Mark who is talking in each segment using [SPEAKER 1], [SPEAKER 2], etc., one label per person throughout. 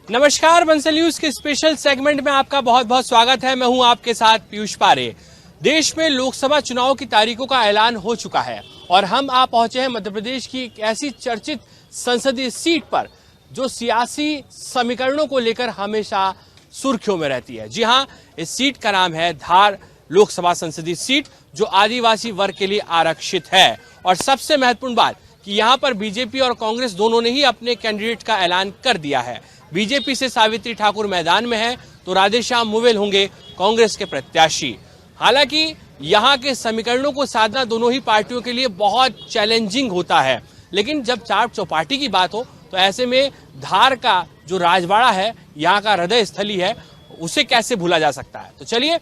[SPEAKER 1] नमस्कार, बंसल न्यूज के special segment में आपका बहुत बहुत स्वागत है। मैं हूं आपके साथ पीयूष पारे। देश में लोकसभा चुनाव की तारीखों का ऐलान हो चुका है और हम आ पहुंचे हैं मध्य प्रदेश की एक ऐसी चर्चित संसदीय सीट पर जो सियासी समीकरणों को लेकर हमेशा सुर्खियों में रहती है। जी हां, इस सीट का नाम है धार लोकसभा संसदीय सीट, जो आदिवासी वर्ग के लिए आरक्षित है। और सबसे महत्वपूर्ण बात कि यहां पर बीजेपी और कांग्रेस दोनों ने ही अपने कैंडिडेट का ऐलान कर दिया है। बीजेपी से सावित्री ठाकुर मैदान में है तो राधेश्याम मुवेल होंगे कांग्रेस के प्रत्याशी। हालांकि यहां के समीकरणों को साधना दोनों ही पार्टियों के लिए बहुत चैलेंजिंग होता है, लेकिन जब चार चौपाटी की बात हो तो ऐसे में धार का जो राजवाड़ा है, यहाँ का हृदय स्थली है, उसे कैसे भूला जा सकता है। तो चलिए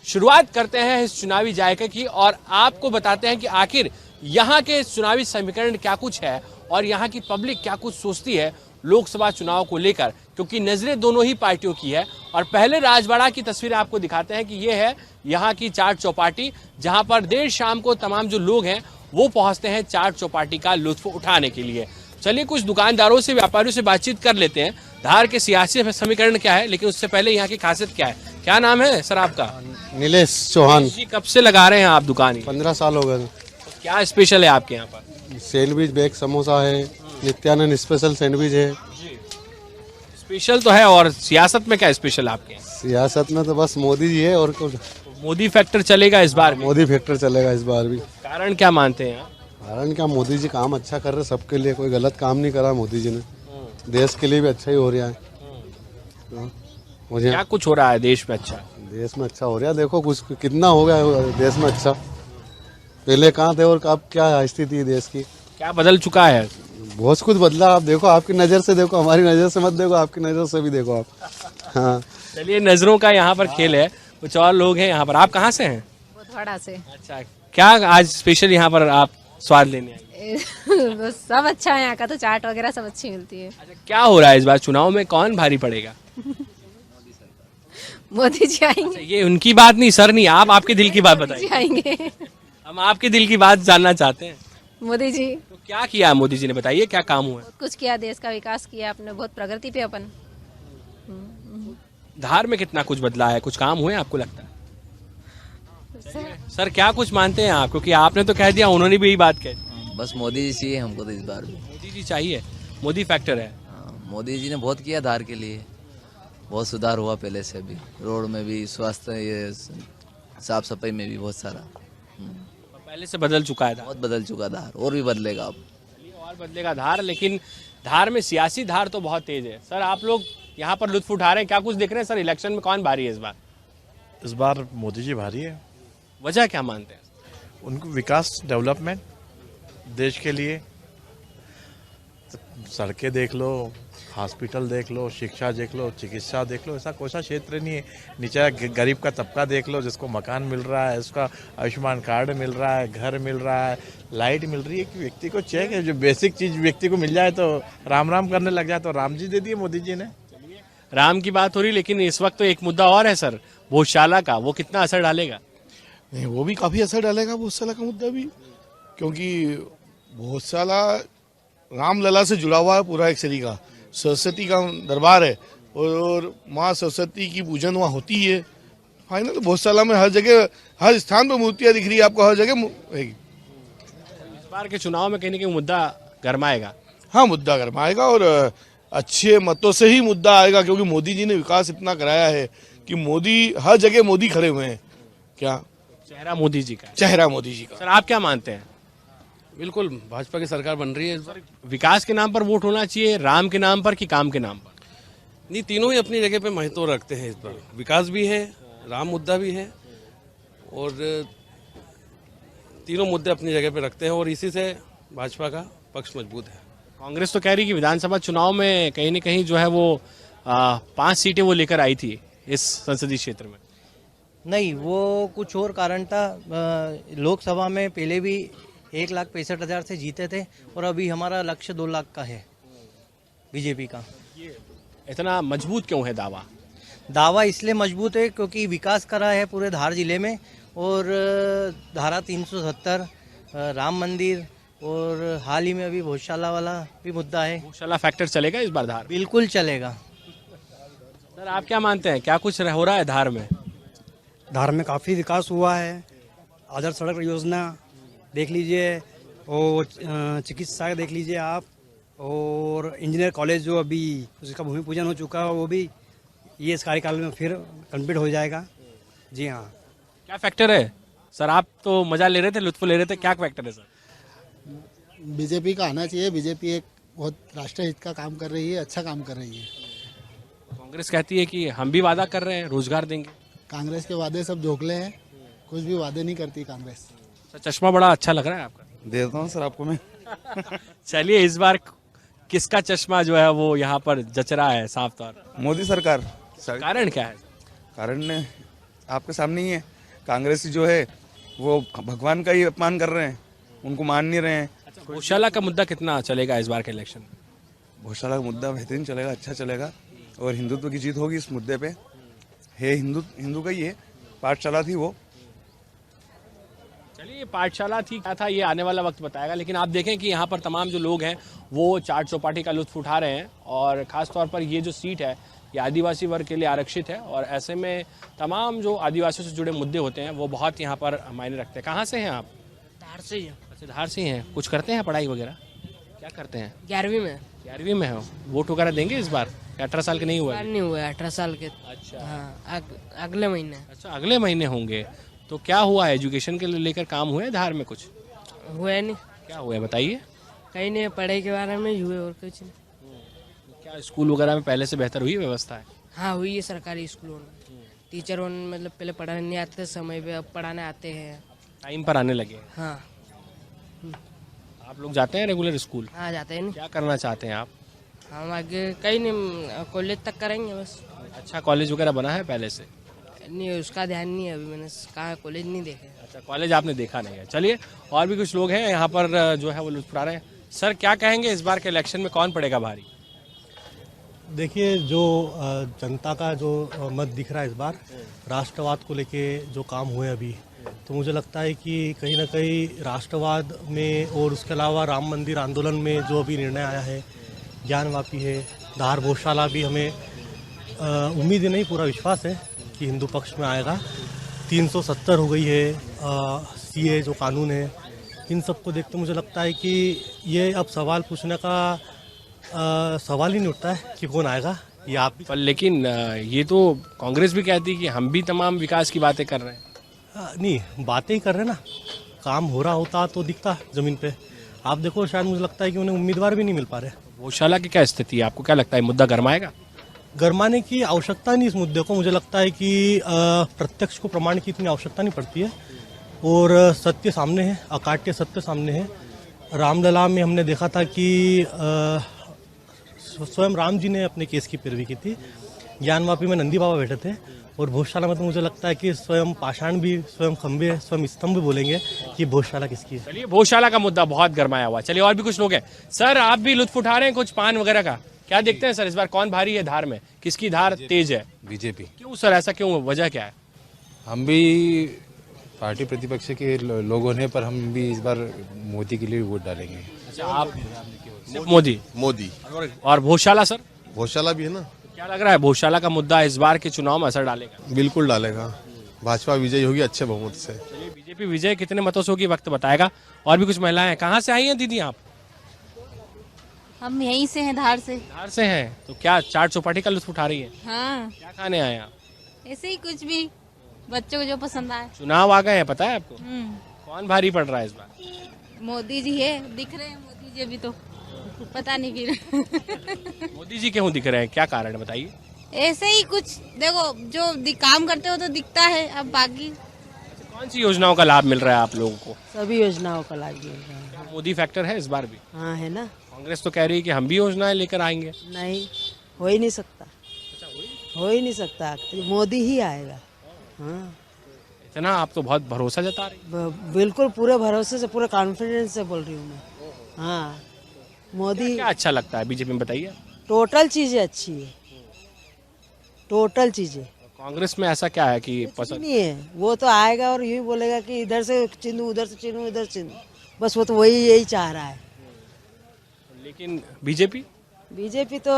[SPEAKER 1] शुरुआत करते हैं इस चुनावी जायके की और आपको बताते हैं कि आखिर यहाँ के चुनावी समीकरण क्या कुछ है और यहाँ की पब्लिक क्या कुछ सोचती है लोकसभा चुनाव को लेकर, क्योंकि नजरें दोनों ही पार्टियों की है। और पहले राजवाड़ा की तस्वीर आपको दिखाते हैं कि ये है यहाँ की चार चौपाटी, जहाँ पर देर शाम को तमाम जो लोग हैं वो पहुंचते हैं चार चौपाटी का लुत्फ उठाने के लिए। चलिए कुछ दुकानदारों से, व्यापारियों से बातचीत कर लेते हैं। धार के सियासी समीकरण क्या है, लेकिन उससे पहले यहाँ की खासियत क्या है। क्या नाम है सर आपका?
[SPEAKER 2] नीलेश चौहान।
[SPEAKER 1] जी, कब से लगा रहे हैं आप दुकान?
[SPEAKER 2] 15 साल हो गए।
[SPEAKER 1] क्या स्पेशल है आपके यहाँ पर?
[SPEAKER 2] सैंडविच, बैग समोसा है, नित्यानंद स्पेशल सैंडविच है।
[SPEAKER 1] स्पेशल तो है, और सियासत में क्या स्पेशल आपके यहाँ?
[SPEAKER 2] सियासत में तो बस मोदी जी है और कुछ।
[SPEAKER 1] मोदी फैक्टर चलेगा इस बार भी?
[SPEAKER 2] मोदी फैक्टर चलेगा इस बार भी।
[SPEAKER 1] कारण क्या मानते हैं आप?
[SPEAKER 2] कारण क्या, मोदी जी काम अच्छा कर रहे सबके लिए, कोई गलत काम नहीं करा मोदी जी ने। देश के लिए भी अच्छा ही हो रहा है। मुझे
[SPEAKER 1] क्या कुछ हो रहा है देश में अच्छा?
[SPEAKER 2] देश में अच्छा हो रहा है, देखो कुछ कितना हो गया देश में अच्छा। पहले कहाँ थे और अब क्या स्थिति है देश की।
[SPEAKER 1] क्या बदल चुका है?
[SPEAKER 2] बहुत कुछ बदला। आप देखो, आपकी नज़र से देखो, हमारी नज़र से मत देखो, आपकी नज़र से भी देखो आप। हाँ
[SPEAKER 1] चलिए, नजरों का यहाँ पर खेल है। कुछ और लोग हैं यहाँ पर। आप कहाँ से हैं?
[SPEAKER 3] बुधवाड़ा से।
[SPEAKER 1] अच्छा, क्या आज स्पेशल यहाँ पर आप स्वाद लेने आए?
[SPEAKER 3] बस सब अच्छा है यहाँ का, तो चाट वगैरह सब अच्छी मिलती है।
[SPEAKER 1] अच्छा, क्या हो रहा है इस बार चुनाव में, कौन भारी पड़ेगा?
[SPEAKER 3] मोदी जी आएंगे।
[SPEAKER 1] अच्छा, ये उनकी बात नहीं, सर नहीं, आप आपके दिल की बात
[SPEAKER 3] मोदी जी
[SPEAKER 1] बताइए।
[SPEAKER 3] आएंगे।
[SPEAKER 1] हम आपके दिल की बात जानना चाहते हैं।
[SPEAKER 3] मोदी जी
[SPEAKER 1] तो क्या किया है मोदी जी ने, बताइए क्या काम हुआ है?
[SPEAKER 3] बहुत कुछ किया, देश का विकास किया आपने, बहुत प्रगति पे अपन।
[SPEAKER 1] धार में कितना कुछ बदला है, कुछ काम हुए आपको लगता है? सर क्या कुछ मानते हैं आप, क्योंकि आपने तो कह दिया, उन्होंने भी यही बात कह दी।
[SPEAKER 4] बस मोदी जी चाहिए हमको तो इस बार भी।
[SPEAKER 1] मोदी जी चाहिए, मोदी फैक्टर है।
[SPEAKER 4] हाँ, मोदी जी ने बहुत किया धार के लिए, बहुत सुधार हुआ पहले से। अभी रोड में भी, स्वास्थ्य, ये साफ सफाई में भी बहुत सारा
[SPEAKER 1] पहले से बदल चुका है धार।
[SPEAKER 4] बहुत बदल चुका धार, और भी बदलेगा अब।
[SPEAKER 1] और बदलेगा धार, लेकिन धार में सियासी धार तो बहुत तेज है। सर आप लोग यहाँ पर लुत्फ उठा रहे हैं, क्या कुछ देख रहे हैं? सर इलेक्शन में कौन भारी है इस बार?
[SPEAKER 5] इस बार मोदी जी भारी है।
[SPEAKER 1] वजह क्या मानते हैं?
[SPEAKER 5] उनको विकास, डेवलपमेंट देश के लिए, सड़कें देख लो, हॉस्पिटल देख लो, शिक्षा देख लो, चिकित्सा देख लो, ऐसा कोई सा क्षेत्र नहीं है। नीचे गरीब का तबका देख लो, जिसको मकान मिल रहा है, उसका आयुष्मान कार्ड मिल रहा है, घर मिल रहा है, लाइट मिल रही है। कि व्यक्ति को चाहिए, जो बेसिक चीज़ व्यक्ति को मिल जाए तो राम राम करने लग जाए, तो राम जी दे दिए मोदी जी ने।
[SPEAKER 1] राम की बात हो रही, लेकिन इस वक्त तो एक मुद्दा और है सर, भोजशाला का। वो कितना असर डालेगा?
[SPEAKER 6] नहीं, वो भी काफ़ी असर डालेगा भोजशाला का मुद्दा भी, क्योंकि भोजशाला रामलला से जुड़ा हुआ है पूरा एक तरीका। सरस्वती का दरबार है और माँ सरस्वती की पूजन वहाँ होती है। फाइनल भोजशाला में हर जगह, हर स्थान पर मूर्तियाँ दिख रही है आपको, हर जगह रहेगी।
[SPEAKER 1] इस बार के चुनाव में कहीं ना कहीं मुद्दा गरमाएगा।
[SPEAKER 6] हाँ, मुद्दा गरमाएगा और अच्छे मतों से ही मुद्दा आएगा, क्योंकि मोदी जी ने विकास इतना कराया है कि मोदी, हर जगह मोदी खड़े हुए हैं। क्या
[SPEAKER 1] चेहरा मोदी जी का है।
[SPEAKER 6] चेहरा मोदी जी का।
[SPEAKER 1] सर आप क्या मानते हैं?
[SPEAKER 7] बिल्कुल, भाजपा की सरकार बन रही है इस बार।
[SPEAKER 1] विकास के नाम पर वोट होना चाहिए, राम के नाम पर कि काम के नाम पर?
[SPEAKER 7] नहीं, तीनों ही अपनी जगह पे महत्व रखते हैं इस बार। विकास भी है, राम मुद्दा भी है, और तीनों मुद्दे अपनी जगह पे रखते हैं, और इसी से भाजपा का पक्ष मजबूत है।
[SPEAKER 1] कांग्रेस तो कह रही कि विधानसभा चुनाव में कहीं न कहीं जो है वो 5 सीटें वो लेकर आई थी इस संसदीय क्षेत्र में।
[SPEAKER 8] नहीं, वो कुछ और कारण था। लोकसभा में पहले भी 1,65,000 से जीते थे और अभी हमारा लक्ष्य 2 लाख का है बीजेपी का।
[SPEAKER 1] इतना मजबूत क्यों है दावा?
[SPEAKER 8] दावा इसलिए मजबूत है क्योंकि विकास करा है पूरे धार जिले में, और धारा 370, राम मंदिर, और हाल ही में अभी भोजशाला वाला भी मुद्दा है।
[SPEAKER 1] भोजशाला फैक्टर चलेगा इस बार धार?
[SPEAKER 8] बिल्कुल चलेगा।
[SPEAKER 1] सर आप क्या मानते हैं, क्या कुछ हो रहा है धार में?
[SPEAKER 8] धार में काफ़ी विकास हुआ है। आदर्श सड़क योजना देख लीजिए, और चिकित्सा देख लीजिए आप, और इंजीनियर कॉलेज जो अभी उसका भूमि पूजन हो चुका है वो भी ये इस कार्यकाल में फिर कंप्लीट हो जाएगा। जी हाँ।
[SPEAKER 1] क्या फैक्टर है सर? आप तो मजा ले रहे थे, लुत्फ ले रहे थे, क्या फैक्टर है सर?
[SPEAKER 9] बीजेपी का आना चाहिए। बीजेपी एक बहुत राष्ट्र हित का काम कर रही है, अच्छा काम कर रही है।
[SPEAKER 1] कांग्रेस कहती है कि हम भी वादा कर रहे हैं, रोजगार देंगे।
[SPEAKER 9] कांग्रेस के वादे सब झोंकले हैं, कुछ भी वादे नहीं करती कांग्रेस।
[SPEAKER 1] सर चश्मा बड़ा अच्छा लग रहा है आपका।
[SPEAKER 2] देता हूँ सर आपको मैं।
[SPEAKER 1] चलिए इस बार किसका चश्मा जो है वो यहाँ पर जच रहा है साफ तौर पर?
[SPEAKER 2] मोदी सरकार।
[SPEAKER 1] कारण क्या है?
[SPEAKER 2] कारण आपके सामने ही है। कांग्रेस जो है वो भगवान का ही अपमान कर रहे हैं, उनको मान नहीं रहे हैं।
[SPEAKER 1] गौशाला का मुद्दा कितना चलेगा इस बार के इलेक्शन में?
[SPEAKER 2] गौशाला का मुद्दा बेहतरीन चलेगा, अच्छा चलेगा, और हिंदुत्व की जीत होगी इस मुद्दे पे। है हिंदू का ही है, पाठशाला थी वो।
[SPEAKER 1] चलिए पाठशाला थी क्या था ये आने वाला वक्त बताएगा, लेकिन आप देखें कि यहाँ पर तमाम जो लोग हैं वो चाट चौपाटी का लुत्फ उठा रहे हैं, और ख़ास तौर पर ये जो सीट है ये आदिवासी वर्ग के लिए आरक्षित है, और ऐसे में तमाम जो आदिवासियों से जुड़े मुद्दे होते हैं वो बहुत यहाँ पर मायने रखते हैं। कहाँ से हैं आप?
[SPEAKER 10] धार से ही है।
[SPEAKER 1] अच्छा धार से ही हैं। कुछ करते हैं पढ़ाई वगैरह? क्या करते हैं?
[SPEAKER 10] 11वीं में।
[SPEAKER 1] 11वीं में हो। वोट वगैरह देंगे इस बार? 18 साल के नहीं हुआ?
[SPEAKER 10] नहीं हुआ 18 साल के।
[SPEAKER 1] अच्छा
[SPEAKER 10] हाँ अगले महीने।
[SPEAKER 1] अच्छा अगले महीने होंगे। तो क्या हुआ है, एजुकेशन के लेकर काम हुए हैं धार में? कुछ
[SPEAKER 10] हुआ नहीं।
[SPEAKER 1] क्या हुआ है बताइए।
[SPEAKER 10] कहीं नहीं, पढ़ाई के बारे में ही हुए और कुछ नहीं।
[SPEAKER 1] क्या स्कूल वगैरह में पहले से बेहतर हुई व्यवस्था है?
[SPEAKER 10] हाँ हुई है सरकारी स्कूलों में। टीचर मतलब पहले पढ़ाने नहीं आते थे समय पे, अब पढ़ाने आते हैं।
[SPEAKER 1] टाइम पर आने लगे हैं।
[SPEAKER 10] हाँ।
[SPEAKER 1] आप लोग जाते हैं रेगुलर स्कूल?
[SPEAKER 10] हाँ जाते हैं। नहीं
[SPEAKER 1] क्या करना चाहते हैं आप?
[SPEAKER 10] हम आगे कहीं नहीं, कॉलेज तक करेंगे बस।
[SPEAKER 1] अच्छा कॉलेज वगैरह बना है पहले से?
[SPEAKER 10] नहीं उसका ध्यान नहीं है, अभी मैंने कहा कॉलेज नहीं देखे।
[SPEAKER 1] अच्छा कॉलेज आपने देखा नहीं है। चलिए और भी कुछ लोग हैं यहाँ पर जो है वो लुत्फ उठा रहे हैं। सर क्या कहेंगे इस बार के इलेक्शन में कौन पड़ेगा भारी?
[SPEAKER 11] देखिए जो जनता का जो मत दिख रहा है इस बार राष्ट्रवाद को लेके जो काम हुए अभी, तो मुझे लगता है कि कहीं ना कहीं राष्ट्रवाद में और उसके अलावा राम मंदिर आंदोलन में जो अभी निर्णय आया है ज्ञानवापी है। धार गौशाला भी हमें उम्मीद नहीं पूरा विश्वास है कि हिंदू पक्ष में आएगा। 370 हो गई है सीए जो कानून है, इन सब को देखते मुझे लगता है कि ये अब सवाल पूछने का सवाल ही नहीं उठता है कि कौन आएगा। ये आप भी
[SPEAKER 1] पर लेकिन ये तो कांग्रेस भी कहती है कि हम भी तमाम विकास की बातें कर रहे हैं।
[SPEAKER 11] नहीं बातें ही कर रहे हैं ना, काम हो रहा होता तो दिखता जमीन पे। आप देखो शायद मुझे लगता है कि उन्हें उम्मीदवार भी नहीं मिल पा रहे।
[SPEAKER 1] गौशाला की क्या स्थिति है, आपको क्या लगता है मुद्दा गरमाएगा?
[SPEAKER 11] गरमाने की आवश्यकता नहीं इस मुद्दे को। मुझे लगता है कि प्रत्यक्ष को प्रमाण की इतनी आवश्यकता नहीं पड़ती है, और सत्य सामने है, अकाट्य सत्य सामने है। रामलला में हमने देखा था कि स्वयं राम जी ने अपने केस की पैरवी की थी। ज्ञानवापी में नंदी बाबा बैठे थे, और भोजशाला में तो मुझे लगता है कि स्वयं पाषाण भी, स्वयं खंबे, स्वयं स्तंभ भी बोलेंगे कि भोजशाला किसकी है।
[SPEAKER 1] चलिए भोजशाला का मुद्दा बहुत गरमाया हुआ। चलिए और भी कुछ लोग हैं। सर आप भी लुत्फ उठा रहे हैं कुछ पान वगैरह का? क्या देखते हैं सर इस बार कौन भारी है धार में, किसकी धार तेज है?
[SPEAKER 12] बीजेपी।
[SPEAKER 1] क्यों सर ऐसा क्यों, वजह क्या है?
[SPEAKER 12] हम भी पार्टी प्रतिपक्ष के लोग होने पर हम भी इस बार मोदी के लिए वोट डालेंगे।
[SPEAKER 1] अच्छा आप मोदी और भोजशाला? सर
[SPEAKER 13] गौशाला भी है ना।
[SPEAKER 1] क्या लग रहा है भोजशाला का मुद्दा इस बार के चुनाव में असर डालेगा?
[SPEAKER 13] बिल्कुल डालेगा, भाजपा विजयी होगी अच्छे बहुमत से।
[SPEAKER 1] चलिए बीजेपी विजय कितने मतों से होगी वक्त बताएगा। और भी कुछ महिलाएं हैं। कहाँ से आई हैं दीदी आप?
[SPEAKER 3] हम यहीं से हैं, धार से।
[SPEAKER 1] धार से हैं, तो क्या चाट चौपाटी का लुत्फ उठा रही है?
[SPEAKER 3] हाँ
[SPEAKER 1] क्या खाने आए आप?
[SPEAKER 3] ऐसे ही कुछ भी, बच्चों को जो पसंद आए।
[SPEAKER 1] चुनाव आ गए हैं पता है आपको? कौन भारी पड़ रहा है इस बार?
[SPEAKER 3] मोदी जी है, दिख रहे हैं मोदी जी अभी तो, पता नहीं फिर।
[SPEAKER 1] मोदी जी क्यों दिख रहे हैं, क्या कारण है बताइए?
[SPEAKER 3] ऐसे ही कुछ, देखो जो काम करते हो तो दिखता है, अब बाकी
[SPEAKER 1] कौन सी योजनाओं का लाभ मिल रहा है आप लोगों को?
[SPEAKER 10] सभी योजनाओं का लाभ मिल रहा है।
[SPEAKER 1] क्या मोदी फैक्टर है इस बार भी?
[SPEAKER 10] हाँ है ना।
[SPEAKER 1] कांग्रेस तो कह रही है कि हम भी योजनाएं लेकर आएंगे।
[SPEAKER 10] नहीं हो ही नहीं सकता, हो ही नहीं सकता, मोदी ही आएगा। हाँ
[SPEAKER 1] इतना आप तो बहुत भरोसा जता रही।
[SPEAKER 10] बिल्कुल पूरे भरोसे से, पूरे कॉन्फिडेंस से बोल रही हूँ मैं। हाँ मोदी।
[SPEAKER 1] क्या अच्छा लगता है बीजेपी में बताइए?
[SPEAKER 10] टोटल चीजें अच्छी है, टोटल चीजें।
[SPEAKER 1] कांग्रेस में ऐसा क्या है कि पसंद
[SPEAKER 10] नहीं है? वो तो आएगा और यूँ बोलेगा कि इधर से चिन्हू, उधर से चिन्हू, इधर चिन्हू, बस वो तो वही यही चाह रहा है।
[SPEAKER 1] लेकिन बीजेपी
[SPEAKER 10] बीजेपी तो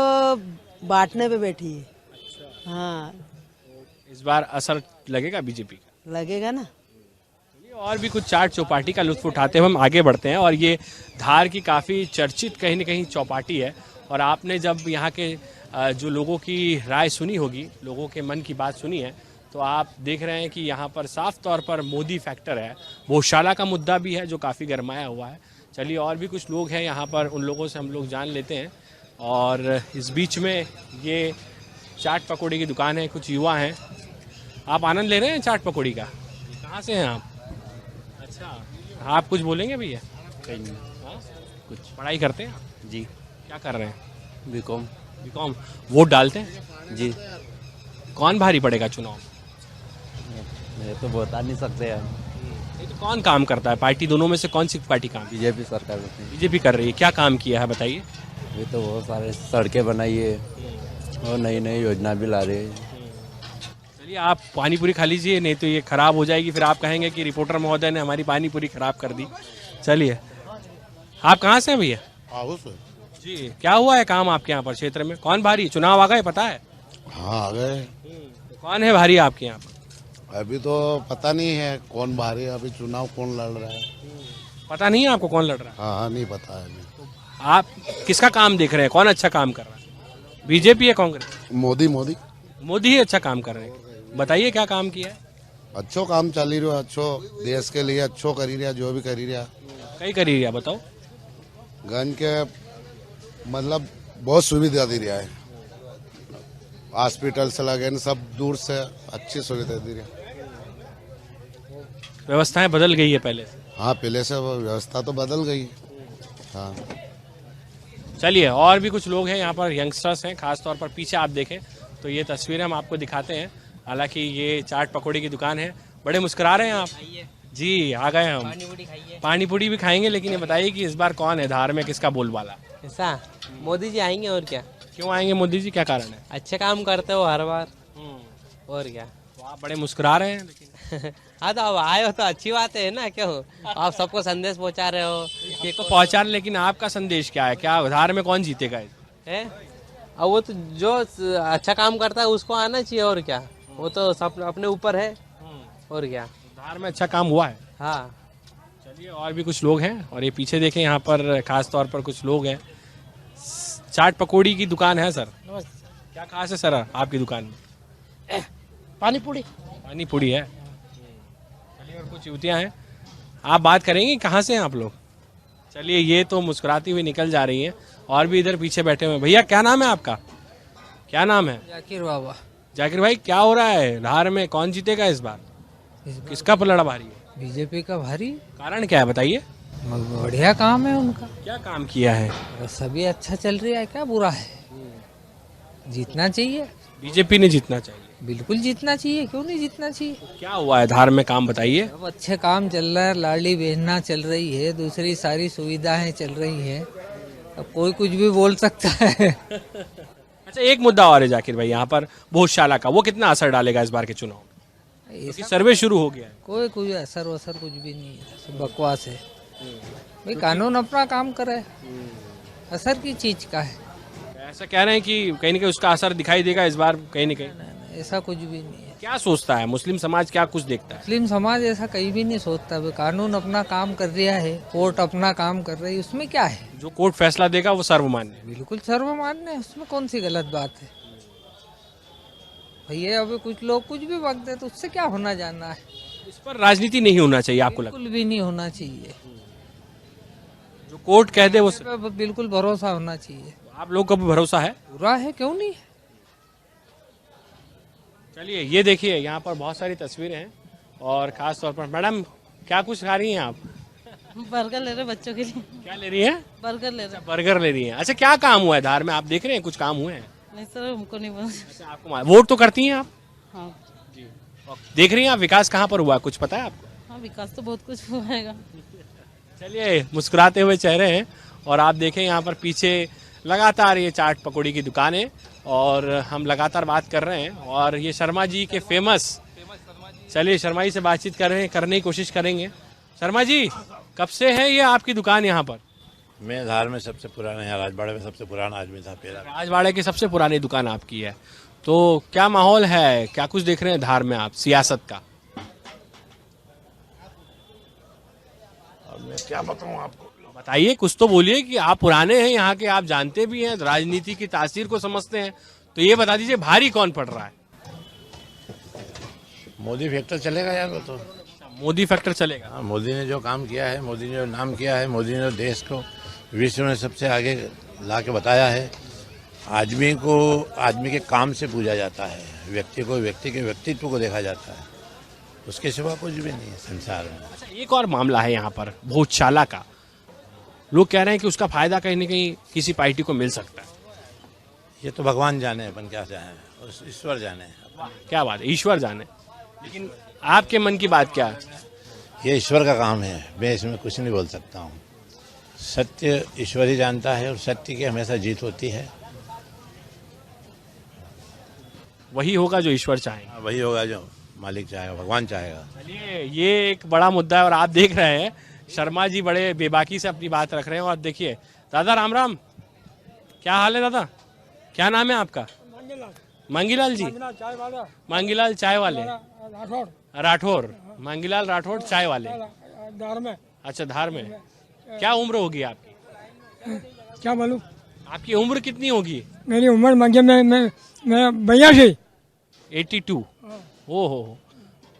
[SPEAKER 10] बांटने पे बैठी है। हाँ
[SPEAKER 1] इस बार असर लगेगा बीजेपी का?
[SPEAKER 10] लगेगा ना।
[SPEAKER 1] और भी कुछ चाट चौपाटी का लुत्फ उठाते हुए हम आगे बढ़ते हैं। और ये धार की काफ़ी चर्चित कहीं न कहीं चौपाटी है। और आपने जब यहाँ के जो लोगों की राय सुनी होगी, लोगों के मन की बात सुनी है, तो आप देख रहे हैं कि यहाँ पर साफ तौर पर मोदी फैक्टर है। भोजशाला का मुद्दा भी है जो काफ़ी गरमाया हुआ है। चलिए और भी कुछ लोग हैं यहाँ पर, उन लोगों से हम लोग जान लेते हैं। और इस बीच में ये चाट पकौड़ी की दुकान है, कुछ युवा हैं। आप आनंद ले रहे हैं चाट पकौड़ी का? कहाँ से हैं आप? अच्छा, आप कुछ बोलेंगे भैया? हाँ? कुछ पढ़ाई करते हैं आप?
[SPEAKER 14] जी।
[SPEAKER 1] क्या कर रहे हैं?
[SPEAKER 14] बीकॉम।
[SPEAKER 1] बीकॉम। वोट डालते हैं?
[SPEAKER 14] जी।
[SPEAKER 1] कौन भारी पड़ेगा चुनाव?
[SPEAKER 14] मैं तो बता नहीं सकते यार।
[SPEAKER 1] ये तो कौन काम करता है? पार्टी दोनों में से कौन सी पार्टी काम?
[SPEAKER 14] बीजेपी सरकार होती है।
[SPEAKER 1] बीजेपी कर रही है। क्या काम किया है बताइए?
[SPEAKER 14] ये तो बहुत सारे सड़कें बनाई है और नई नई योजना भी ला रहे हैं।
[SPEAKER 1] चलिए आप पानी पूरी खा लीजिए, नहीं तो ये खराब हो जाएगी, फिर आप कहेंगे कि रिपोर्टर महोदय ने हमारी पानी पूरी खराब कर दी। चलिए, आप कहाँ से हैं भैया? जी, क्या हुआ है काम आपके यहाँ पर क्षेत्र में? कौन भारी? चुनाव आ गए पता है?
[SPEAKER 6] हाँ आ गए।
[SPEAKER 1] तो कौन है भारी आपके यहाँ पर?
[SPEAKER 6] अभी तो पता नहीं है कौन भारी है, अभी चुनाव कौन लड़ रहा है।
[SPEAKER 1] पता नहीं है आपको कौन लड़ रहा है?
[SPEAKER 6] हाँ नहीं पता है अभी।
[SPEAKER 1] आप किसका काम देख रहे हैं? कौन अच्छा काम कर रहा है? बीजेपी या कांग्रेस?
[SPEAKER 6] मोदी मोदी
[SPEAKER 1] मोदी ही अच्छा काम कर रहे हैं। बताइए क्या काम किया है?
[SPEAKER 6] अच्छो काम चली रहा, अच्छो देश के लिए अच्छो करी रहा, जो भी करी रहा।
[SPEAKER 1] कई करी रहा बताओ।
[SPEAKER 6] गन के मतलब बहुत सुविधा दे रहा है, हॉस्पिटल से लगे सब दूर से अच्छी सुविधा दे रहा।
[SPEAKER 1] व्यवस्थाएं बदल गई है पहले से?
[SPEAKER 6] हाँ पहले से वो व्यवस्था तो बदल गई। हाँ
[SPEAKER 1] चलिए और भी कुछ लोग हैं यहाँ पर, यंगस्टर्स हैं। खास तौर पर पीछे आप देखें तो ये तस्वीरें हम आपको दिखाते हैं। हालांकि ये चाट पकौड़ी की दुकान है। बड़े मुस्कुरा रहे हैं आप? जी आ गए हम। पानी पूरी भी खाएंगे, लेकिन ये बताइए कि इस बार कौन है धार में, किसका बोलबाला?
[SPEAKER 15] ऐसा मोदी जी आएंगे और क्या।
[SPEAKER 1] क्यों आएंगे मोदी जी, क्या कारण है?
[SPEAKER 15] अच्छे काम करते हो हर बार और क्या।
[SPEAKER 1] तो आप बड़े मुस्कुरा रहे हैं लेकिन।
[SPEAKER 15] हाँ तो अब आए हो तो अच्छी बात है ना, क्यों आप सबको संदेश पहुंचा रहे हो।
[SPEAKER 1] ये तो पहुंचा, लेकिन आपका संदेश क्या है? क्या धार में कौन जीतेगा?
[SPEAKER 15] है अब वो तो जो अच्छा काम करता है उसको आना चाहिए और क्या, वो तो सब अपने ऊपर है और क्या।
[SPEAKER 1] धार में अच्छा काम हुआ है।
[SPEAKER 15] हाँ
[SPEAKER 1] चलिए और भी कुछ लोग हैं। और ये पीछे देखें, यहाँ पर खास तौर पर कुछ लोग हैं। चाट पकौड़ी की दुकान है सर, क्या खास है सर आपकी दुकान में?
[SPEAKER 15] पानी पूरी।
[SPEAKER 1] पानी पूरी है। चलिए और कुछ युवतियाँ हैं, आप बात करेंगे कहाँ से हैं आप लोग? चलिए ये तो मुस्कुराती हुई निकल जा रही हैं। और भी इधर पीछे बैठे हुए। भैया क्या नाम है आपका? क्या नाम है?
[SPEAKER 15] जाकिर बाबा।
[SPEAKER 1] जाकिर भाई क्या हो रहा है धार में, कौन जीतेगा इस बार? किसका पलड़ा भारी है?
[SPEAKER 15] बीजेपी का भारी।
[SPEAKER 1] कारण क्या है बताइए?
[SPEAKER 15] बढ़िया काम है उनका।
[SPEAKER 1] क्या काम किया है?
[SPEAKER 15] सभी अच्छा चल रहा है, क्या बुरा है। जीतना चाहिए,
[SPEAKER 1] बीजेपी ने जीतना चाहिए।
[SPEAKER 15] बिल्कुल जीतना चाहिए, क्यों नहीं जीतना चाहिए।
[SPEAKER 1] क्या हुआ है धार में काम बताइए?
[SPEAKER 15] अब अच्छे काम चल रहा है, लाडली बहना चल रही है, दूसरी सारी सुविधाएं चल रही हैं। अब कोई कुछ भी बोल सकता है।
[SPEAKER 1] अच्छा एक मुद्दा और है जाकिर भाई, यहाँ पर भोजशाला का, वो कितना असर डालेगा इस बार के चुनाव में? क्योंकि सर्वे शुरू हो गया है।
[SPEAKER 15] कोई असर वसर कुछ भी नहीं है, सब बकवास है भाई। कानून अपना काम करे, असर की चीज का है।
[SPEAKER 1] ऐसा कह रहे हैं कि कहीं न कहीं उसका असर दिखाई देगा इस बार कहीं न कहीं।
[SPEAKER 15] ऐसा कुछ भी नहीं है।
[SPEAKER 1] क्या सोचता है मुस्लिम समाज, क्या कुछ देखता है?
[SPEAKER 15] मुस्लिम समाज ऐसा कहीं भी नहीं सोचता। कानून अपना काम कर रहा है, कोर्ट अपना काम कर रही है, उसमें क्या है।
[SPEAKER 1] जो कोर्ट फैसला देगा वो सर्वमान्य है।
[SPEAKER 15] बिल्कुल सर्वमान्य है, उसमें कौन सी गलत बात है भैया। अभी कुछ लोग कुछ भी वक्त है तो उससे क्या होना जाना है।
[SPEAKER 1] इस पर राजनीति नहीं होना चाहिए आपको लगता है?
[SPEAKER 15] बिल्कुल भी नहीं होना चाहिए।
[SPEAKER 1] जो कोर्ट कह दे वो
[SPEAKER 15] बिल्कुल भरोसा होना चाहिए।
[SPEAKER 1] आप लोग का भी भरोसा है?
[SPEAKER 15] पूरा है, क्यों नहीं है।
[SPEAKER 1] चलिए ये देखिए यहाँ पर बहुत सारी तस्वीरें हैं। और खास तौर पर मैडम क्या कुछ खा रही हैं आप?
[SPEAKER 3] बर्गर ले रहे बच्चों के लिए।
[SPEAKER 1] क्या ले रही हैं?
[SPEAKER 3] बर्गर ले रहे।
[SPEAKER 1] बर्गर ले रही हैं। अच्छा क्या काम हुआ है धार में, आप देख रहे हैं कुछ काम हुए हैं?
[SPEAKER 3] नहीं सर हमको नहीं पता।
[SPEAKER 1] अच्छा आपको वोट तो करती हैं आप?
[SPEAKER 3] हाँ
[SPEAKER 1] जी। देख रही हैं आप विकास कहाँ पर हुआ, कुछ पता है आपको?
[SPEAKER 3] हाँ विकास तो बहुत कुछ हुआ।
[SPEAKER 1] चलिए मुस्कुराते हुए चेहरे हैं। और आप देखें यहाँ पर पीछे लगातार ये चाट पकौड़ी की दुकान है और हम लगातार बात कर रहे हैं। और ये शर्मा जी के फेमस, चलिए शर्मा जी से बातचीत करने की कोशिश करेंगे। शर्मा जी कब से है ये आपकी दुकान यहाँ पर?
[SPEAKER 16] मैं धार में सबसे पुराना है, राजवाड़े में सबसे पुराना आदमी था। पहला
[SPEAKER 1] राजवाड़े की सबसे पुरानी दुकान आपकी है। तो क्या माहौल है, क्या कुछ देख रहे हैं धार में आप सियासत का?
[SPEAKER 6] अब मैं क्या बताऊं आपको।
[SPEAKER 1] बताइए, कुछ तो बोलिए कि आप पुराने हैं यहाँ के, आप जानते भी हैं, राजनीति की तासीर को समझते हैं, तो ये बता दीजिए भारी कौन पड़ रहा है?
[SPEAKER 5] मोदी फैक्टर चलेगा यार, वो तो
[SPEAKER 1] मोदी फैक्टर चलेगा।
[SPEAKER 5] हाँ, मोदी ने जो काम किया है, मोदी ने जो नाम किया है, मोदी ने जो देश को विश्व में सबसे आगे ला के बताया है। आदमी को आदमी के काम से पूजा जाता है, व्यक्ति को व्यक्ति के व्यक्तित्व को देखा जाता है, उसके सिवा कुछ भी नहीं है संसार में।
[SPEAKER 1] अच्छा, एक और मामला है यहाँ पर भोजशाला का। लोग कह रहे हैं कि उसका फायदा कहीं ना कहीं किसी पार्टी को मिल सकता है।
[SPEAKER 5] ये तो भगवान जाने, अपन क्या चाहें, और ईश्वर जाने।
[SPEAKER 1] क्या बात है, ईश्वर जाने। लेकिन आपके मन की बात क्या है?
[SPEAKER 5] ये ईश्वर का काम है, मैं इसमें कुछ नहीं बोल सकता हूँ। सत्य ईश्वर ही जानता है और सत्य की हमेशा जीत होती है।
[SPEAKER 1] वही होगा जो ईश्वर चाहेंगे।
[SPEAKER 5] वही होगा जो मालिक चाहेगा, भगवान चाहेगा।
[SPEAKER 1] चलिए, ये एक बड़ा मुद्दा है और आप देख रहे हैं शर्मा जी बड़े बेबाकी से अपनी बात रख रहे हैं। और देखिए दादा, राम राम, क्या हाल है दादा? क्या नाम है आपका? मांगीलाल जी। मांगीलाल चाय वाले राठौर, मांगीलाल राठौर चाय वाले
[SPEAKER 8] धार में।
[SPEAKER 1] अच्छा, धार में। क्या उम्र होगी आपकी?
[SPEAKER 8] क्या बोलूं?
[SPEAKER 1] आपकी उम्र कितनी होगी?
[SPEAKER 8] मेरी उम्र मंगे में 82।
[SPEAKER 1] 82। ओहो,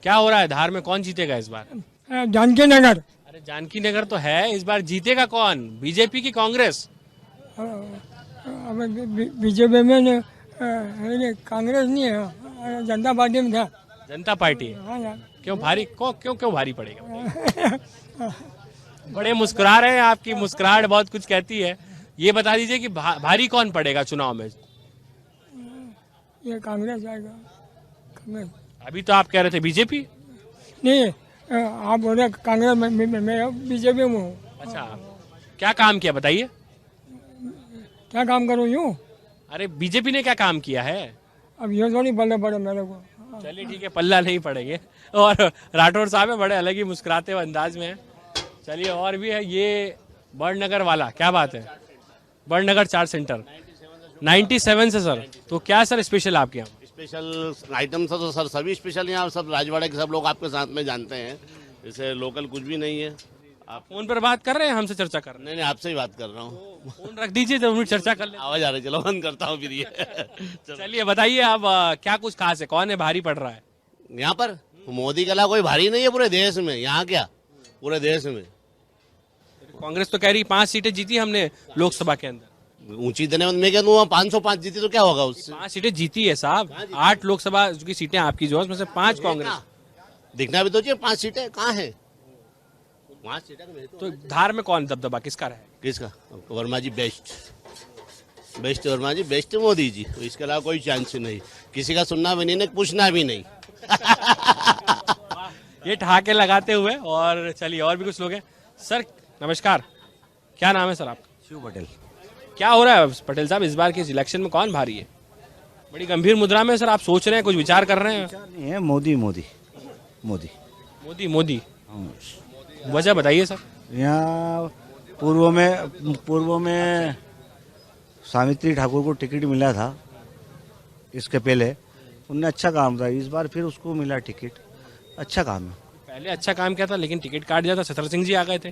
[SPEAKER 1] क्या हो रहा है धार में, कौन जीतेगा इस बार?
[SPEAKER 8] जानकी नगर।
[SPEAKER 1] अरे जानकी नगर तो है, इस बार जीतेगा कौन, बीजेपी की कांग्रेस?
[SPEAKER 8] बीजेपी में कांग्रेस नहीं है, जनता पार्टी में था।
[SPEAKER 1] जनता पार्टी। क्यों भारी, क्यों भारी पड़ेगा? बड़े मुस्कुरा रहे हैं, आपकी मुस्कुराहट बहुत कुछ कहती है। ये बता दीजिए कि भारी कौन पड़ेगा चुनाव में?
[SPEAKER 8] ये कांग्रेस आएगा। कांग्रेस।
[SPEAKER 1] अभी तो आप कह रहे थे बीजेपी।
[SPEAKER 8] नहीं, आप बोल रहे कांग्रेस में बीजेपी में हूँ।
[SPEAKER 1] अच्छा, क्या काम किया बताइए?
[SPEAKER 8] क्या काम करूँ यूँ?
[SPEAKER 1] अरे बीजेपी ने क्या काम किया है?
[SPEAKER 8] अब ये थोड़ी पल्ले पड़े मेरे को।
[SPEAKER 1] चलिए ठीक है, पल्ला नहीं पड़ेंगे। और राठौर साहब है, बड़े अलग ही मुस्कुराते हुए अंदाज में है। चलिए, और भी है ये बड़नगर वाला, क्या बात है? बड़नगर चार सेंटर 97 से सर। तो क्या सर स्पेशल आपके यहाँ?
[SPEAKER 16] स्पेशल आइटम तो सर सभी स्पेशल यहाँ सब राजवाड़े के सब लोग आपके साथ में जानते हैं, जैसे लोकल कुछ भी नहीं है।
[SPEAKER 1] आप फोन पर बात कर रहे हैं, हमसे चर्चा कर रहे हैं?
[SPEAKER 16] नहीं, आपसे ही बात कर रहा हूँ।
[SPEAKER 1] फोन रख दीजिए, 2 मिनट चर्चा कर ले।
[SPEAKER 16] आवाज आ रही, चलो बंद करता हूँ फिर ये।
[SPEAKER 1] चलिए बताइए अब, क्या कुछ खास है, कौन है भारी पड़ रहा है
[SPEAKER 16] यहाँ पर? मोदी के अलावा कोई भारी नहीं है पूरे देश में। यहाँ क्या, पूरे देश में
[SPEAKER 1] कांग्रेस तो कह रही 5 सीटें जीती हमने लोकसभा के अंदर।
[SPEAKER 16] ऊंची देने में मैं कह दूँ 505 जीती तो क्या होगा उससे?
[SPEAKER 1] 5 सीटें जीती है साहब, 8 लोकसभा की सीटें आपकी जो है उसमें से 5 कांग्रेस।
[SPEAKER 16] दिखना भी तो चाहिए, 5 सीटें कहाँ है? 5 सीटें
[SPEAKER 1] तो धार में कौन दबदबा किसका रहे?
[SPEAKER 16] किसका? वर्मा जी बेस्ट वर्मा जी बेस्ट, मोदी जी, तो इसके अलावा कोई चांस नहीं। किसी का सुनना भी नहीं, पूछना भी नहीं।
[SPEAKER 1] ये ठहाके लगाते हुए। और चलिए, और भी कुछ लोग हैं। सर नमस्कार, क्या नाम है सर आपका?
[SPEAKER 17] शिव पटेल।
[SPEAKER 1] क्या हो रहा है पटेल साहब, इस बार के इलेक्शन में कौन भारी है? बड़ी गंभीर मुद्रा में सर आप सोच रहे हैं, कुछ विचार कर रहे हैं?
[SPEAKER 17] नहीं है, मोदी मोदी मोदी
[SPEAKER 1] मोदी मोदी। वजह बताइए सर।
[SPEAKER 17] यहाँ पूर्व में सावित्री ठाकुर को टिकट मिला था, इसके पहले उनने अच्छा काम था, इस बार फिर उसको मिला टिकट, अच्छा काम है।
[SPEAKER 1] पहले अच्छा काम किया था लेकिन टिकट काट दिया था, सतर सिंह जी आ गए थे,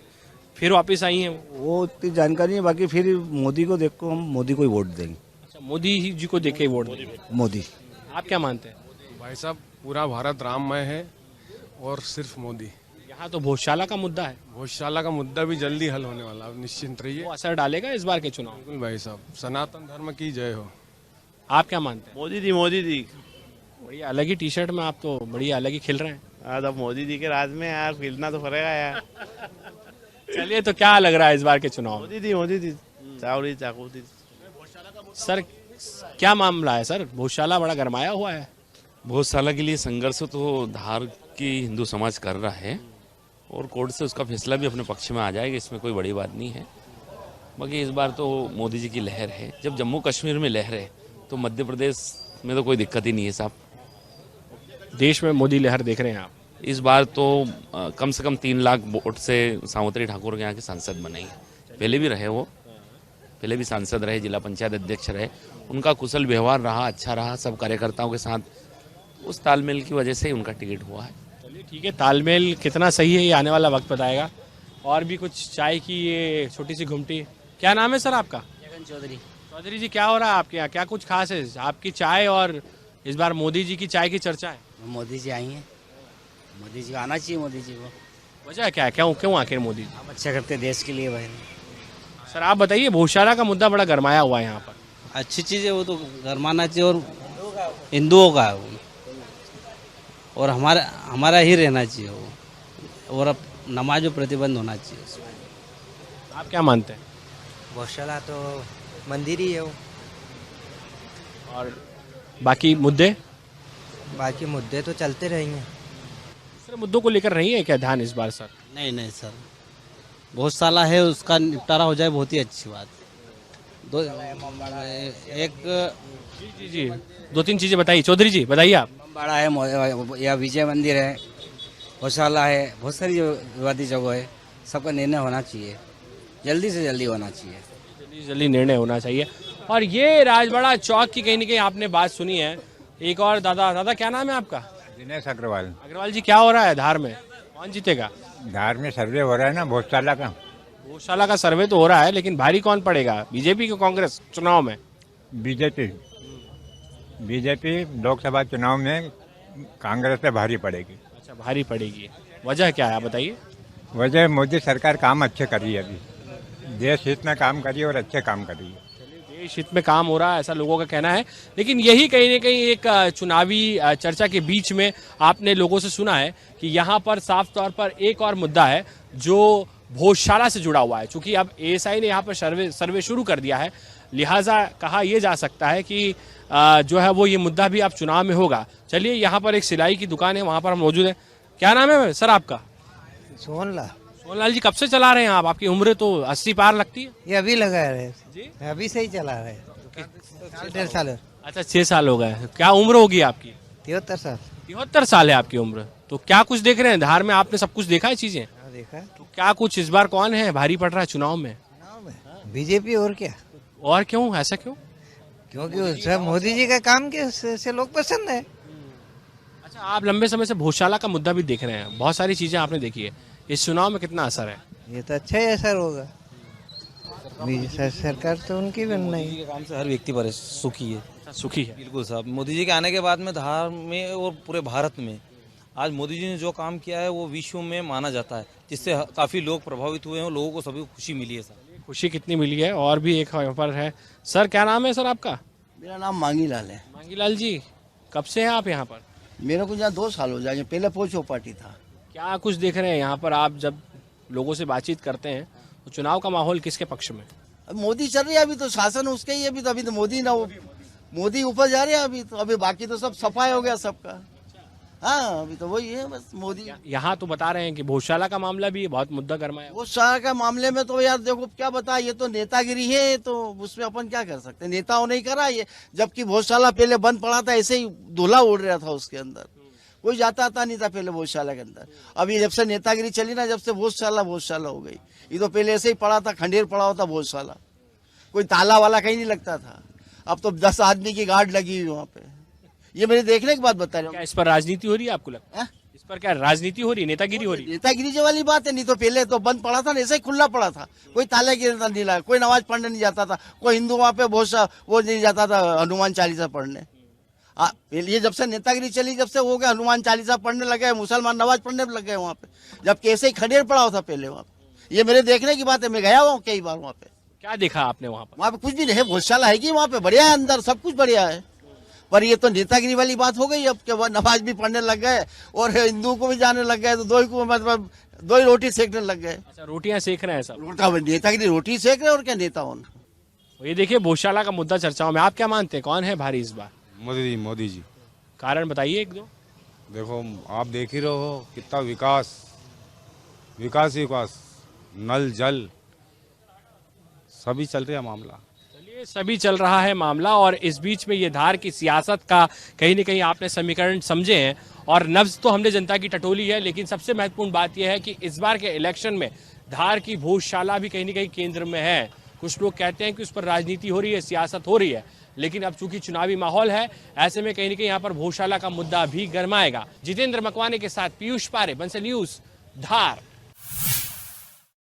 [SPEAKER 1] फिर वापस आई हैं
[SPEAKER 17] वो इतनी जानकारी है, बाकी फिर मोदी को देख को हम मोदी को ही वोट देंगे।
[SPEAKER 1] अच्छा, मोदी जी को देख के वोट देंगे?
[SPEAKER 17] मोदी।
[SPEAKER 1] आप क्या मानते हैं?
[SPEAKER 18] भाई साहब, पूरा भारत राममय है और सिर्फ मोदी।
[SPEAKER 1] यहाँ तो भोजशाला का मुद्दा है।
[SPEAKER 18] भोजशाला का मुद्दा भी जल्दी हल होने वाला है, निश्चिंत रहिए।
[SPEAKER 1] वो असर डालेगा इस बार के चुनाव?
[SPEAKER 18] बिल्कुल भाई साहब, सनातन धर्म की जय हो।
[SPEAKER 1] आप क्या मानते हैं?
[SPEAKER 19] मोदी जी मोदी जी।
[SPEAKER 1] बढ़िया अलग ही टी शर्ट में आप तो बढ़िया अलग ही खिल रहे हैं।
[SPEAKER 19] आज अब मोदी जी के राज में यार खिलना तो पड़ेगा यार।
[SPEAKER 1] चलिए, तो क्या लग रहा है इस बार के चुनाव?
[SPEAKER 19] मोदी जी चावड़ी चाकू दी।
[SPEAKER 1] सर क्या मामला है सर, भोजशाला बड़ा गरमाया हुआ है?
[SPEAKER 20] भोजशाला के लिए संघर्ष तो धार की हिंदू समाज कर रहा है और कोर्ट से उसका फैसला भी अपने पक्ष में आ जाएगा, इसमें कोई बड़ी बात नहीं है। बाकी इस बार तो मोदी जी की लहर है। जब जम्मू कश्मीर में लहर है तो मध्य प्रदेश में तो कोई दिक्कत ही नहीं है साहब।
[SPEAKER 1] देश में मोदी लहर देख रहे हैं आप?
[SPEAKER 20] इस बार तो कम से कम 3 लाख वोट से सावित्री ठाकुर के यहाँ के सांसद बने हैं, पहले भी रहे वो। पहले भी सांसद रहे, जिला पंचायत अध्यक्ष रहे, उनका कुशल व्यवहार रहा, अच्छा रहा सब कार्यकर्ताओं के साथ, उस तालमेल की वजह से ही उनका टिकट हुआ है।
[SPEAKER 1] चलिए ठीक है, तालमेल कितना सही है ये आने वाला वक्त बताएगा। और भी कुछ चाय की ये छोटी सी घुमटी, क्या नाम है सर आपका?
[SPEAKER 21] जगन चौधरी।
[SPEAKER 1] चौधरी जी, क्या हो रहा है आपके यहाँ, क्या कुछ खास है? आपकी चाय और इस बार मोदी जी की चाय की चर्चा है।
[SPEAKER 21] मोदी जी आई हैं, मोदी जी आना चाहिए, मोदी जी को।
[SPEAKER 1] वजह क्या है, क्यों आखिर मोदी जी?
[SPEAKER 21] आप अच्छा करते देश के लिए भाई।
[SPEAKER 1] सर आप बताइए, भोजशाला का मुद्दा बड़ा गरमाया हुआ है यहाँ पर।
[SPEAKER 22] अच्छी चीज़ है वो तो गरमाना चाहिए, और हिंदुओं का है वो, और हमारा ही रहना चाहिए वो, और अब नमाज में प्रतिबंध होना चाहिए उसमें।
[SPEAKER 1] आप क्या मानते हैं?
[SPEAKER 23] गौशाला तो मंदिर ही है वो।
[SPEAKER 1] और बाकी मुद्दे
[SPEAKER 23] तो चलते रहेंगे।
[SPEAKER 1] दूसरे मुद्दों को लेकर नहीं है क्या ध्यान इस बार सर?
[SPEAKER 22] नहीं सर, बहुत साला है, उसका निपटारा हो जाए बहुत ही अच्छी बात।
[SPEAKER 1] जी 2-3 चीजें बताइए चौधरी जी, बताइए आप।
[SPEAKER 21] बड़ा है या विजय मंदिर है, गौशाला है, बहुत सारी जो विवादी जगह है, सबका निर्णय होना चाहिए, जल्दी से जल्दी होना चाहिए,
[SPEAKER 1] जल्दी निर्णय होना चाहिए। और ये राजवाड़ा चौक की कहीं न कहीं आपने बात सुनी है। एक और दादा क्या नाम है आपका?
[SPEAKER 24] दिनेश अग्रवाल।
[SPEAKER 1] अग्रवाल जी, क्या हो रहा है धार में, कौन जीतेगा?
[SPEAKER 24] धार में सर्वे हो रहा है ना भोजशाला का।
[SPEAKER 1] भोजशाला का सर्वे तो हो रहा है, लेकिन भारी कौन पड़ेगा, बीजेपी की कांग्रेस चुनाव में?
[SPEAKER 24] बीजेपी लोकसभा चुनाव में कांग्रेस से भारी पड़ेगी।
[SPEAKER 1] अच्छा, भारी पड़ेगी। वजह क्या है आप बताइए?
[SPEAKER 24] वजह मोदी सरकार काम अच्छे कर रही है, अभी देश हित में काम कर रही है और अच्छे काम कर रही है।
[SPEAKER 1] देश हित में काम हो रहा है ऐसा लोगों का कहना है, लेकिन यही कहीं न कहीं एक चुनावी चर्चा के बीच में आपने लोगों से सुना है कि यहाँ पर साफ तौर पर एक और मुद्दा है जो भोजशाला से जुड़ा हुआ है। चूंकि अब एएसआई ने यहाँ पर सर्वे शुरू कर दिया है, लिहाजा कहा यह जा सकता है कि जो है वो ये मुद्दा भी अब चुनाव में होगा। चलिए, यहाँ पर एक सिलाई की दुकान है, वहाँ पर हम मौजूद है। क्या नाम है सर आपका? सोनलाल जी, कब से चला रहे हैं आप? आपकी उम्र तो 80 पार लगती है।
[SPEAKER 23] ये अभी लगा रहे जी, अभी से ही चला रहे, 1.5 साल।
[SPEAKER 1] अच्छा, 6 साल हो गए। क्या उम्र होगी आपकी?
[SPEAKER 23] 73 साल।
[SPEAKER 1] 73 साल है आपकी उम्र। तो क्या कुछ देख रहे हैं धार में? आपने सब कुछ देखा है चीजें?
[SPEAKER 23] देखा है।
[SPEAKER 1] तो क्या कुछ इस बार कौन है भारी पड़ रहा है चुनाव में?
[SPEAKER 23] बीजेपी। और क्या?
[SPEAKER 1] और क्यों, ऐसा क्यों?
[SPEAKER 23] क्योंकि मोदी जी का काम के से लोग पसंद है।
[SPEAKER 1] अच्छा, आप लंबे समय से भोजशाला का मुद्दा भी देख रहे हैं, बहुत सारी चीजें आपने देखी है, इस चुनाव में कितना असर है?
[SPEAKER 23] ये तो अच्छा ही असर होगा, सरकार तो उनकी बनना ही।
[SPEAKER 25] काम से हर व्यक्ति पर सुखी है।
[SPEAKER 1] सुखी है
[SPEAKER 25] बिल्कुल साहब। मोदी जी के आने के बाद में धार में और पूरे भारत में आज मोदी जी ने जो काम किया है वो विश्व में माना जाता है, जिससे काफी लोग प्रभावित हुए हैं और लोगों को सभी खुशी मिली है सर।
[SPEAKER 1] खुशी कितनी मिली है? और भी एक यहाँ पर है। सर क्या नाम है सर आपका?
[SPEAKER 26] मेरा नाम मांगीलाल है।
[SPEAKER 1] मांगीलाल जी, कब से हैं आप यहाँ पर?
[SPEAKER 26] मेरे को यहाँ 2 साल हो जाएंगे, पहले पोचो पार्टी था।
[SPEAKER 1] क्या कुछ देख रहे हैं यहाँ पर? आप जब लोगों से बातचीत करते हैं तो चुनाव का माहौल किसके पक्ष में?
[SPEAKER 26] मोदी चल रही है, अभी तो शासन उसके ही, अभी तो मोदी ना, मोदी ऊपर जा रहे हैं अभी बाकी तो सब सफाई हो गया सबका। हाँ, अभी तो वही है बस मोदी।
[SPEAKER 1] यहाँ तो बता रहे हैं कि भोजशाला का मामला भी बहुत मुद्दा गर्मा है।
[SPEAKER 26] भोजशाला का मामले में तो यार देखो क्या बता, ये तो नेतागिरी है, तो उसमें अपन क्या कर सकते हैं, नेताओं ने ही करा ये। जबकि भोजशाला पहले बंद पड़ा था, ऐसे ही दूल्हा उड़ रहा था उसके अंदर, कोई जाता आता नहीं था पहले भोजशाला के अंदर। अभी जब से नेतागिरी चली ना, जब से भोजशाला हो गई, ये तो पहले ऐसे ही पड़ा था, खंडेर पड़ा होता भोजशाला, कोई ताला वाला कहीं नहीं लगता था। अब तो 10 आदमी की गार्ड लगी हुई वहाँ पे। ये मेरे देखने की बात बता रहा हूँ।
[SPEAKER 1] इस पर राजनीति हो रही है आपको लगता है? इस पर क्या राजनीति हो रही है, नेतागिरी हो रही है?
[SPEAKER 26] नेतागिरी वाली बात है, नहीं तो पहले तो बंद पड़ा था ना, ऐसे ही खुला पड़ा था, कोई ताले गिरता नहीं लगा, कोई नमाज पढ़ने नहीं जाता था, कोई हिंदू वहाँ पे वो नहीं जाता था हनुमान चालीसा पढ़ने। ये जब से नेतागिरी चली, जब से हो गया हनुमान चालीसा पढ़ने लगे, मुसलमान नमाज पढ़ने लग गए वहाँ पे, जबकि ऐसे ही खंडेर पड़ा होता पहले वहाँ पे। ये मेरे देखने की बात है, मैं गया हुआ हूँ कई बार वहाँ पे।
[SPEAKER 1] क्या देखा आपने वहाँ पर?
[SPEAKER 26] वहाँ पे कुछ भी नहीं है, भोजशाला है कि वहाँ पे बढ़िया है, अंदर सब कुछ बढ़िया है, पर ये तो नेतागिरी वाली बात हो गई। अब के बाद नमाज भी पढ़ने लग गए और हिंदुओं को भी जाने लग गए, तो दो ही रोटी सेकने लग गए।
[SPEAKER 1] अच्छा, रोटियां सेक रहे हैं सब?
[SPEAKER 26] नेतागिरी रोटी सेक रहे और क्या नेता होना।
[SPEAKER 1] ये देखिए भोजशाला का मुद्दा चर्चाओं में, आप क्या मानते हैं कौन है भारी इस बार?
[SPEAKER 12] मोदी जी।
[SPEAKER 1] कारण बताइए एक दो।
[SPEAKER 12] देखो आप देख ही रहे हो कितना विकास ही विकास, नल जल सभी चल रहा है मामला।
[SPEAKER 1] चलिए, सभी चल रहा है मामला, और इस बीच में ये धार की सियासत का कहीं न कहीं आपने समीकरण समझे हैं, और नब्ज तो हमने जनता की टटोली है, लेकिन सबसे महत्वपूर्ण बात यह है कि इस बार के इलेक्शन में धार की भोजशाला भी कहीं न कहीं केंद्र में है। कुछ लोग कहते हैं कि उस पर राजनीति हो रही है, सियासत हो रही है, लेकिन अब चूंकि चुनावी माहौल है, ऐसे में कहीं न कहीं यहाँ पर भोजशाला का मुद्दा भी गरमाएगा। जितेंद्र मकवाने के साथ पीयूष पारे, बंसल न्यूज, धार।